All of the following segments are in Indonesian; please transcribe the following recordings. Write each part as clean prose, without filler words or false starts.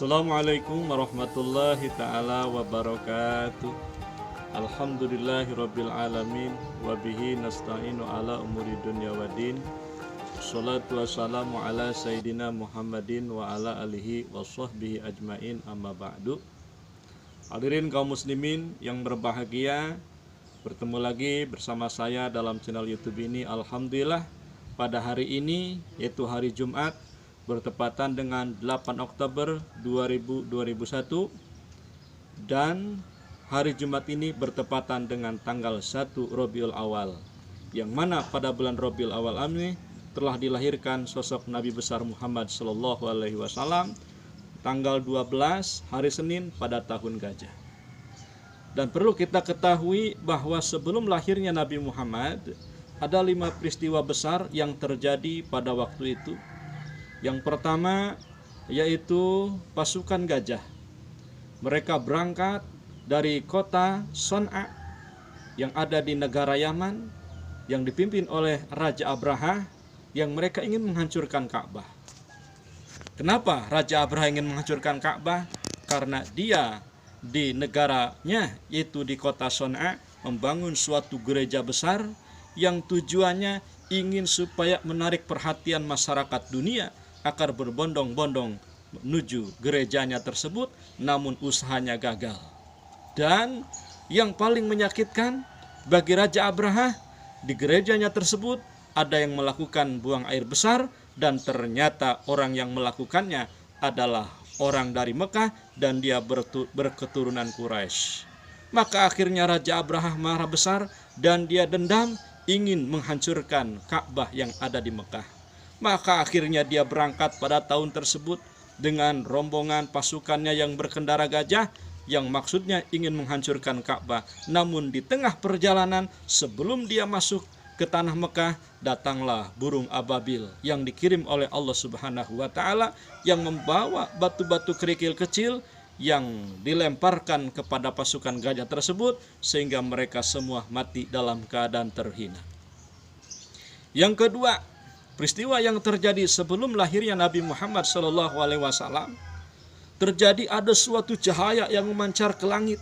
Assalamualaikum warahmatullahi ta'ala wabarakatuh. Alhamdulillahirabbil alamin wa bihi nasta'inu ala umuri dunya waddin. Shalatu wassalamu ala sayyidina Muhammadin wa ala alihi wa sahbihi ajmain, amma ba'du. Hadirin kaum muslimin yang berbahagia, bertemu lagi bersama saya dalam channel YouTube ini. Alhamdulillah, pada hari ini yaitu hari Jumat bertepatan dengan 8 Oktober 2001 dan hari Jumat ini bertepatan dengan tanggal 1 Rabiul Awal, yang mana pada bulan Rabiul Awal ini telah dilahirkan sosok Nabi besar Muhammad Sallallahu Alaihi Wasallam tanggal 12 hari Senin pada tahun gajah. Dan perlu kita ketahui bahwa sebelum lahirnya Nabi Muhammad ada 5 peristiwa besar yang terjadi pada waktu itu. Yang pertama yaitu pasukan gajah. Mereka berangkat dari kota Son'a yang ada di negara Yaman, yang dipimpin oleh Raja Abraha, yang mereka ingin menghancurkan Ka'bah. Kenapa Raja Abraha ingin menghancurkan Ka'bah? Karena dia di negaranya, yaitu di kota Son'a, membangun suatu gereja besar yang tujuannya ingin supaya menarik perhatian masyarakat dunia agar berbondong-bondong menuju gerejanya tersebut, namun usahanya gagal. Dan yang paling menyakitkan bagi Raja Abraha, di gerejanya tersebut ada yang melakukan buang air besar, dan ternyata orang yang melakukannya adalah orang dari Mekah dan dia berketurunan Quraisy. Maka akhirnya Raja Abraha marah besar dan dia dendam, ingin menghancurkan Ka'bah yang ada di Mekah. Maka akhirnya dia berangkat pada tahun tersebut dengan rombongan pasukannya yang berkendara gajah, yang maksudnya ingin menghancurkan Ka'bah. Namun di tengah perjalanan sebelum dia masuk ke tanah Mekah, datanglah burung ababil yang dikirim oleh Allah Subhanahu wa Ta'ala, yang membawa batu-batu kerikil kecil yang dilemparkan kepada pasukan gajah tersebut, sehingga mereka semua mati dalam keadaan terhina. Yang kedua, peristiwa yang terjadi sebelum lahirnya Nabi Muhammad SAW, terjadi ada suatu cahaya yang memancar ke langit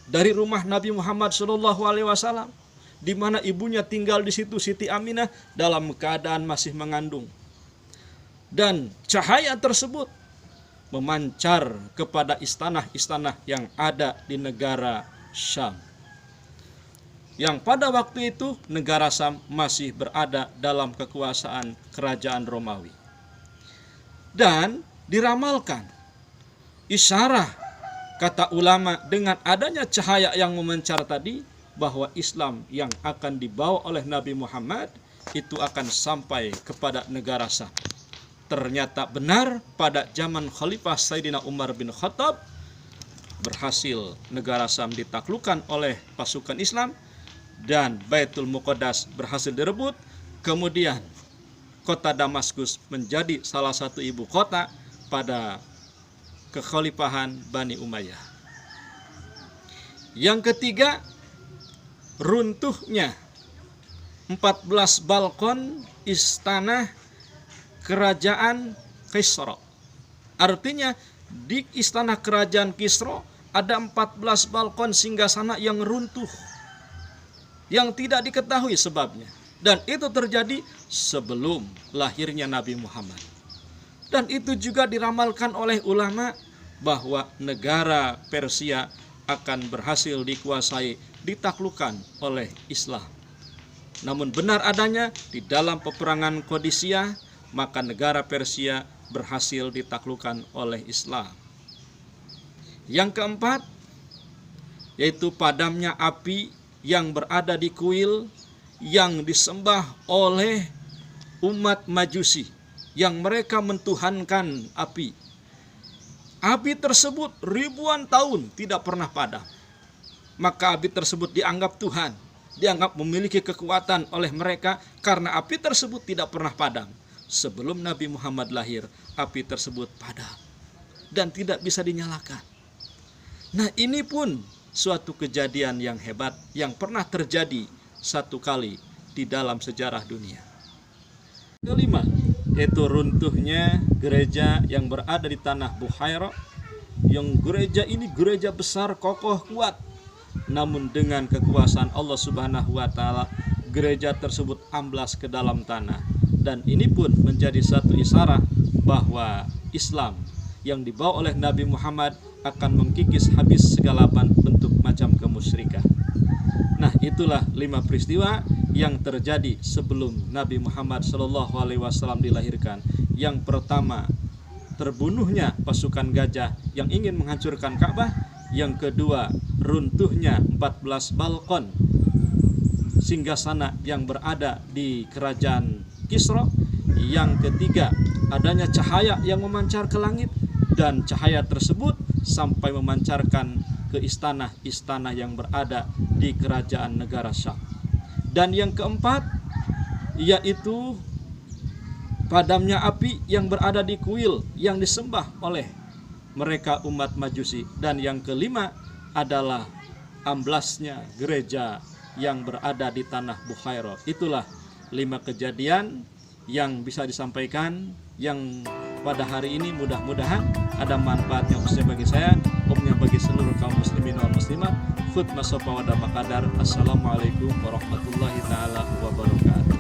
dari rumah Nabi Muhammad SAW, di mana ibunya tinggal di situ, Siti Aminah, dalam keadaan masih mengandung. Dan cahaya tersebut memancar kepada istana-istana yang ada di negara Syam, yang pada waktu itu negara Syam masih berada dalam kekuasaan kerajaan Romawi. Dan diramalkan, isyarah kata ulama, dengan adanya cahaya yang memancar tadi, bahwa Islam yang akan dibawa oleh Nabi Muhammad itu akan sampai kepada negara Syam. Ternyata benar, pada zaman Khalifah Sayyidina Umar bin Khattab berhasil negara Syam ditaklukkan oleh pasukan Islam dan Baitul Muqaddas berhasil direbut. Kemudian kota Damaskus menjadi salah satu ibu kota pada kekhalifahan Bani Umayyah. Yang ketiga, runtuhnya 14 balkon istana kerajaan Kisra. Artinya di istana kerajaan Kisra ada 14 balkon singgasana yang runtuh, yang tidak diketahui sebabnya. Dan itu terjadi sebelum lahirnya Nabi Muhammad. Dan itu juga diramalkan oleh ulama bahwa negara Persia akan berhasil dikuasai, ditaklukkan oleh Islam. Namun benar adanya di dalam peperangan Qadisiyah, maka negara Persia berhasil ditaklukkan oleh Islam. Yang keempat yaitu padamnya api yang berada di kuil yang disembah oleh umat Majusi, yang mereka mentuhankan api. Api tersebut ribuan tahun tidak pernah padam. Maka api tersebut dianggap Tuhan, dianggap memiliki kekuatan oleh mereka, karena api tersebut tidak pernah padam. Sebelum Nabi Muhammad lahir, api tersebut padam dan tidak bisa dinyalakan. Nah, ini pun suatu kejadian yang hebat yang pernah terjadi satu kali di dalam sejarah dunia. Kelima, yaitu runtuhnya gereja yang berada di tanah Buhairah. Yang gereja ini gereja besar, kokoh, kuat, namun dengan kekuasaan Allah Subhanahu wa taala gereja tersebut amblas ke dalam tanah. Dan ini pun menjadi satu isyarat bahwa Islam yang dibawa oleh Nabi Muhammad akan mengkikis habis segala bentuk macam kemusyrikan. Nah, itulah 5 peristiwa yang terjadi sebelum Nabi Muhammad SAW dilahirkan. Yang pertama, terbunuhnya pasukan gajah yang ingin menghancurkan Ka'bah. Yang kedua, runtuhnya 14 balkon singgasana yang berada di kerajaan Kisra. Yang ketiga, adanya cahaya yang memancar ke langit, dan cahaya tersebut sampai memancarkan ke istana-istana yang berada di kerajaan negara Syam. Dan yang keempat, yaitu padamnya api yang berada di kuil yang disembah oleh mereka umat Majusi. Dan yang kelima adalah amblasnya gereja yang berada di tanah Buhairah. Itulah 5 kejadian yang bisa disampaikan yang pada hari ini mudah-mudahan ada manfaatnya khususnya bagi saya, umumnya bagi seluruh kaum muslimin wal muslimat. Khutbah sopa wa makadar. Assalamualaikum warahmatullahi taala wabarakatuh.